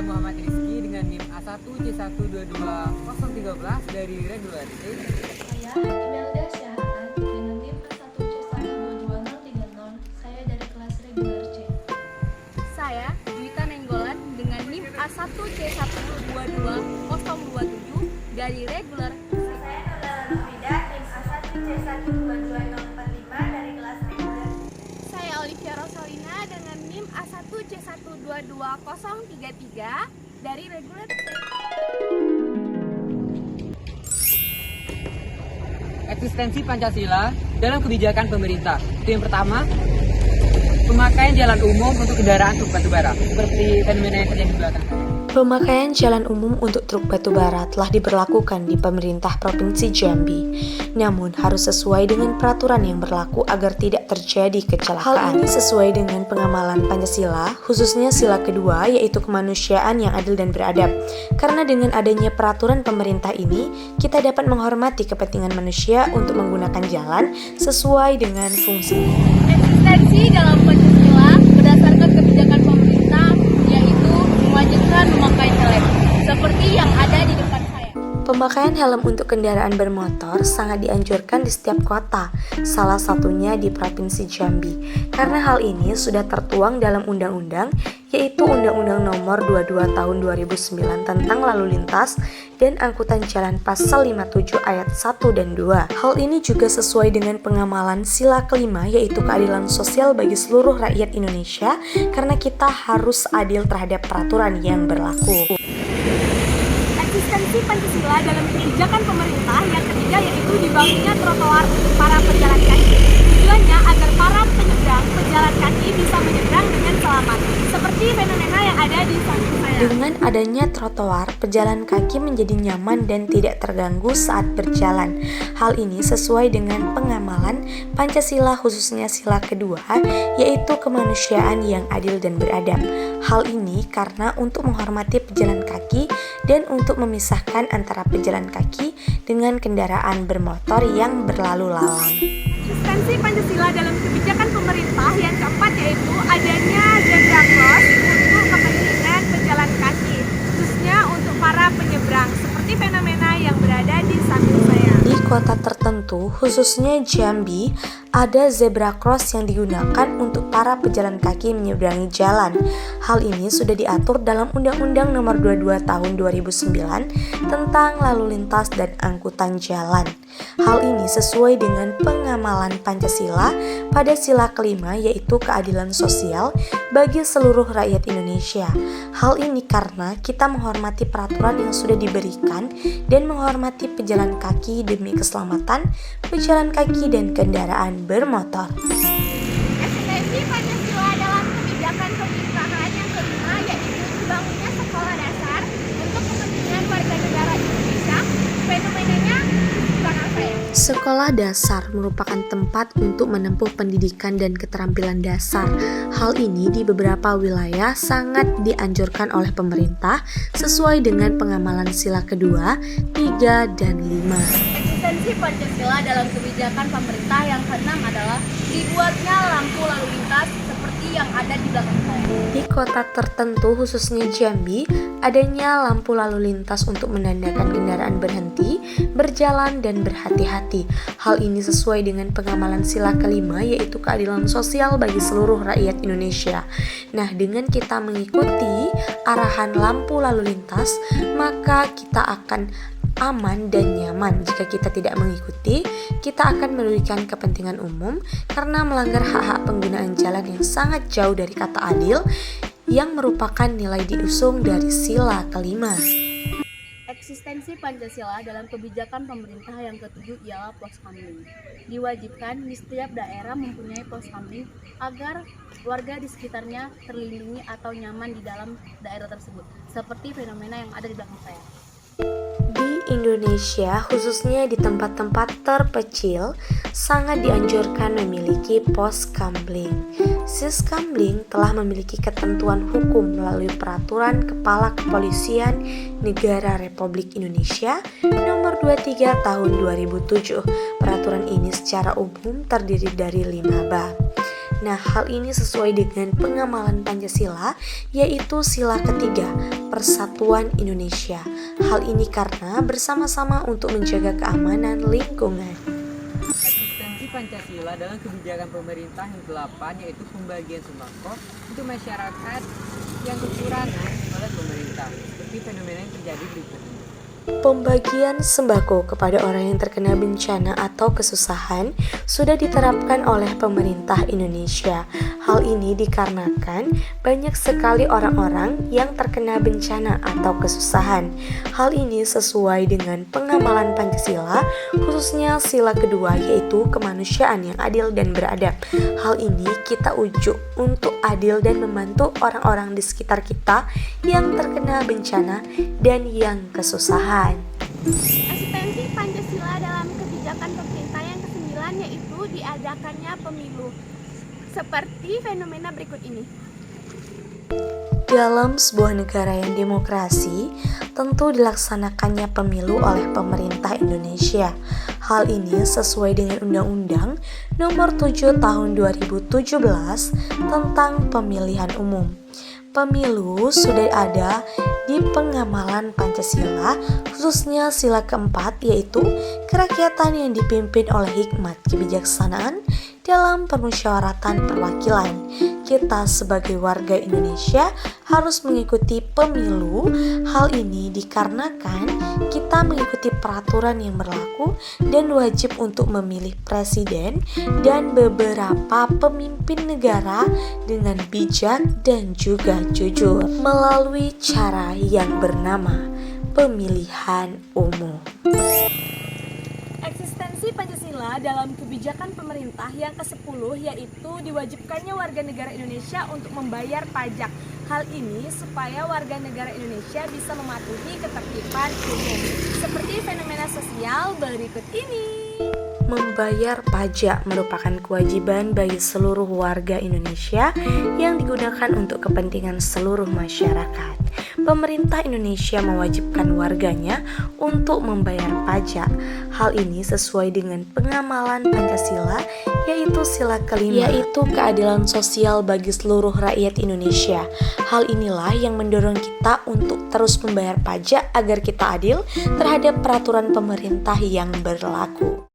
Muhammad Rizky dengan NIM A1C1222013 dari Regular. Saya Imelda Syahaan dengan NIM A1C122030. Saya dari kelas reguler C. Saya Juwita Nenggolan dengan NIM A1C122027 dari reguler. Saya Nurul Nurida NIM A1C122045 dari kelas reguler. Saya Olivia Rosalina dengan NIM A1C122033 dari reguler. Eksistensi Pancasila dalam kebijakan pemerintah. Itu yang pertama, pemakaian jalan umum untuk kendaraan truk batubara, seperti fenomena yang terjadi di belakang. Pemakaian jalan umum untuk truk batubara telah diberlakukan di pemerintah Provinsi Jambi. Namun harus sesuai dengan peraturan yang berlaku agar tidak terjadi kecelakaan. Hal ini sesuai dengan pengamalan Pancasila, khususnya sila kedua yaitu kemanusiaan yang adil dan beradab. Karena dengan adanya peraturan pemerintah ini, kita dapat menghormati kepentingan manusia untuk menggunakan jalan sesuai dengan fungsinya. Eksistensi dalam Pancasila berdasarkan kebijakan pemerintah yaitu mewajibkan memakai helm seperti yang ada di depan saya. Pemakaian helm untuk kendaraan bermotor sangat dianjurkan di setiap kota, salah satunya di Provinsi Jambi. Karena hal ini sudah tertuang dalam undang-undang, yaitu Undang-Undang Nomor 22 Tahun 2009 tentang Lalu Lintas dan Angkutan Jalan Pasal 57 Ayat 1 dan 2. Hal ini juga sesuai dengan pengamalan sila kelima, yaitu keadilan sosial bagi seluruh rakyat Indonesia, karena kita harus adil terhadap peraturan yang berlaku. Eksistensi Pancasila dalam kebijakan pemerintah yang ketiga yaitu dibangunnya trotoar untuk para pejalan kaki. Tujuannya agar para penyeberang pejalan kaki bisa menyeberang dengan selamat, seperti fenomena yang ada di samping saya. Dengan adanya trotoar, pejalan kaki menjadi nyaman dan tidak terganggu saat berjalan. Hal ini sesuai dengan pengamalan Pancasila khususnya sila kedua, yaitu kemanusiaan yang adil dan beradab. Hal ini karena untuk menghormati pejalan kaki dan untuk memisahkan antara pejalan kaki dengan kendaraan bermotor yang berlalu lalang. Eksistensi Pancasila dalam kebijakan pemerintah yang keempat yaitu adanya zebra cross untuk kepentingan pejalan kaki, khususnya untuk para penyeberang, seperti fenomena yang berada di samping saya. Di kota tertentu, khususnya Jambi, ada zebra cross yang digunakan untuk para pejalan kaki menyeberangi jalan. Hal ini sudah diatur dalam Undang-Undang Nomor 22 Tahun 2009 tentang Lalu Lintas dan Angkutan Jalan. Hal ini sesuai dengan pengamalan Pancasila pada sila kelima, yaitu keadilan sosial bagi seluruh rakyat Indonesia. Hal ini karena kita menghormati peraturan yang sudah diberikan dan menghormati pejalan kaki demi keselamatan pejalan kaki dan kendaraan bermotor. Eksistensi Pancasila dalam kebijakan pemerintahan yang kelima yaitu dibangunnya sekolah dasar untuk kepentingan warga negara Indonesia. Fenomenanya bukan apa ya? Sekolah dasar merupakan tempat untuk menempuh pendidikan dan keterampilan dasar. Hal ini di beberapa wilayah sangat dianjurkan oleh pemerintah sesuai dengan pengamalan sila kedua, 3, dan 5. Eksistensi Pancasila dalam kebijakan pemerintah yang keenam adalah dibuatnya lampu lalu lintas seperti yang ada di belakang saya. Di kota tertentu khususnya Jambi, adanya lampu lalu lintas untuk menandakan kendaraan berhenti, berjalan, dan berhati-hati. Hal ini sesuai dengan pengamalan sila kelima yaitu keadilan sosial bagi seluruh rakyat Indonesia. Nah, dengan kita mengikuti arahan lampu lalu lintas, maka kita akan aman dan nyaman. Jika kita tidak mengikuti, kita akan merugikan kepentingan umum karena melanggar hak-hak penggunaan jalan yang sangat jauh dari kata adil yang merupakan nilai diusung dari sila kelima. Eksistensi Pancasila dalam kebijakan pemerintah yang ketujuh ialah pos kamling. Diwajibkan di setiap daerah mempunyai pos kamling agar warga di sekitarnya terlindungi atau nyaman di dalam daerah tersebut, seperti fenomena yang ada di belakang saya. Di Indonesia, khususnya di tempat-tempat terpencil, sangat dianjurkan memiliki pos kamling. Siskamling telah memiliki ketentuan hukum melalui Peraturan Kepala Kepolisian Negara Republik Indonesia Nomor 23 Tahun 2007. Peraturan ini secara umum terdiri dari 5 bab. Nah, hal ini sesuai dengan pengamalan Pancasila, yaitu sila ketiga, Persatuan Indonesia. Hal ini karena bersama-sama untuk menjaga keamanan lingkungan. Eksistensi Pancasila dalam kebijakan pemerintah yang ke-8 yaitu pembagian sembako untuk masyarakat yang kekurangan oleh pemerintah, seperti fenomena yang terjadi berikut ini. Pembagian sembako kepada orang yang terkena bencana atau kesusahan sudah diterapkan oleh pemerintah Indonesia. Hal ini dikarenakan banyak sekali orang-orang yang terkena bencana atau kesusahan. Hal ini sesuai dengan pengamalan Pancasila, khususnya sila kedua yaitu kemanusiaan yang adil dan beradab. Hal ini kita ujuk untuk adil dan membantu orang-orang di sekitar kita yang terkena bencana dan yang kesusahan. Eksistensi Pancasila dalam kebijakan pemerintah yang ke-9 yaitu diadakannya pemilu. Seperti fenomena berikut ini. Dalam sebuah negara yang demokrasi, tentu dilaksanakannya pemilu oleh pemerintah Indonesia. Hal ini sesuai dengan Undang-Undang Nomor 7 Tahun 2017 tentang Pemilihan Umum. Pemilu sudah ada di pengamalan Pancasila, khususnya sila keempat yaitu kerakyatan yang dipimpin oleh hikmat kebijaksanaan dalam permusyawaratan perwakilan. Kita sebagai warga Indonesia harus mengikuti pemilu. Hal ini dikarenakan kita mengikuti peraturan yang berlaku dan wajib untuk memilih presiden dan beberapa pemimpin negara dengan bijak dan juga jujur melalui cara yang bernama pemilihan umum. Eksistensi Pancasila dalam kebijakan pemerintah yang ke-10 yaitu diwajibkannya warga negara Indonesia untuk membayar pajak. Hal ini supaya warga negara Indonesia bisa mematuhi ketertiban umum. Seperti fenomena sosial berikut ini. Membayar pajak merupakan kewajiban bagi seluruh warga Indonesia yang digunakan untuk kepentingan seluruh masyarakat. Pemerintah Indonesia mewajibkan warganya untuk membayar pajak. Hal ini sesuai dengan pengamalan Pancasila, yaitu sila kelima, yaitu keadilan sosial bagi seluruh rakyat Indonesia. Hal inilah yang mendorong kita untuk terus membayar pajak agar kita adil terhadap peraturan pemerintah yang berlaku.